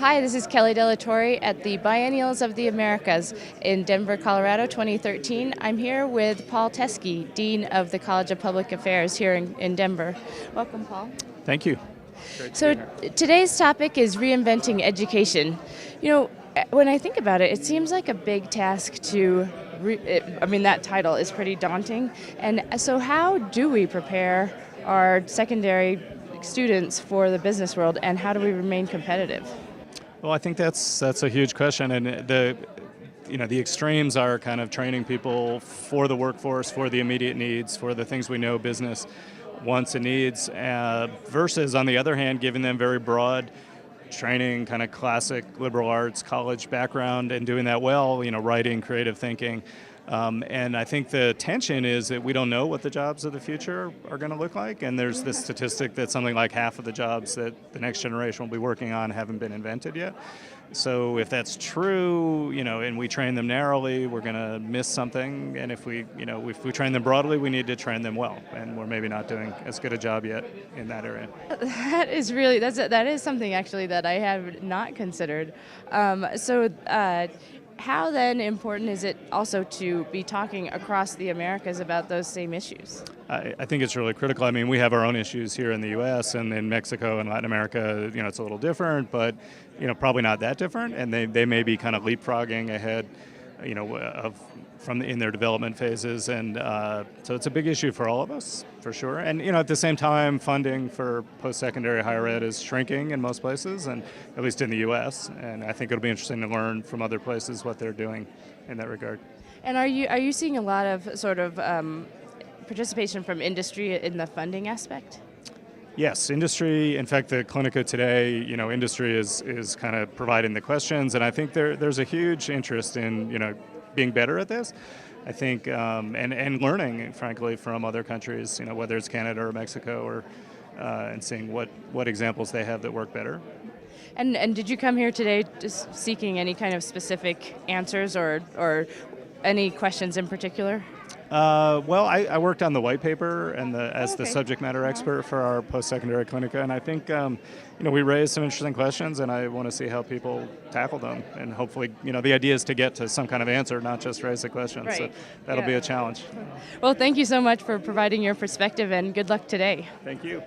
Hi, this is Kelly Della Torre at the Biennials of the Americas in Denver, Colorado, 2013. I'm here with Paul Teske, Dean of the College of Public Affairs here in Denver. Welcome, Paul. Thank you. Great to So be here. today's topic is reinventing education. You know, when I think about it, it seems like a big task to that title is pretty daunting. And so how do we prepare our secondary students for the business world, and how do we remain competitive? Well, I think that's a huge question, and the extremes are kind of training people for the workforce, for the immediate needs, for the things we know business wants and needs, versus on the other hand, giving them very broad training, kind of classic liberal arts college background, and doing that well. Writing, creative thinking. And I think the tension is that we don't know what the jobs of the future are going to look like, and there's this statistic that something like half of the jobs that the next generation will be working on haven't been invented yet. So if that's true, and we train them narrowly, we're going to miss something. And if we train them broadly, we need to train them well, and we're maybe not doing as good a job yet in that area. That is something actually that I have not considered. How then important is it also to be talking across the Americas about those same issues? I think it's really critical. I mean, we have our own issues here in the U.S. and in Mexico and Latin America. It's a little different, but probably not that different. And they may be kind of leapfrogging ahead, in their development phases. And so it's a big issue for all of us, for sure. And at the same time, funding for post-secondary higher ed is shrinking in most places, and at least in the U.S. And I think it'll be interesting to learn from other places what they're doing in that regard. And are you seeing a lot of sort of participation from industry in the funding aspect? Yes, industry. In fact, the Clinica today, industry is kind of providing the questions, and I think there's a huge interest in being better at this. I think and learning, frankly, from other countries, whether it's Canada or Mexico, or and seeing what examples they have that work better. And did you come here today just seeking any kind of specific answers or any questions in particular? Well, I worked on the white paper and as the subject matter expert for our post-secondary Clinica, and I think we raised some interesting questions, and I want to see how people tackle them, and hopefully, the idea is to get to some kind of answer, not just raise the question. Right. So that'll be a challenge. Well, thank you so much for providing your perspective, and good luck today. Thank you.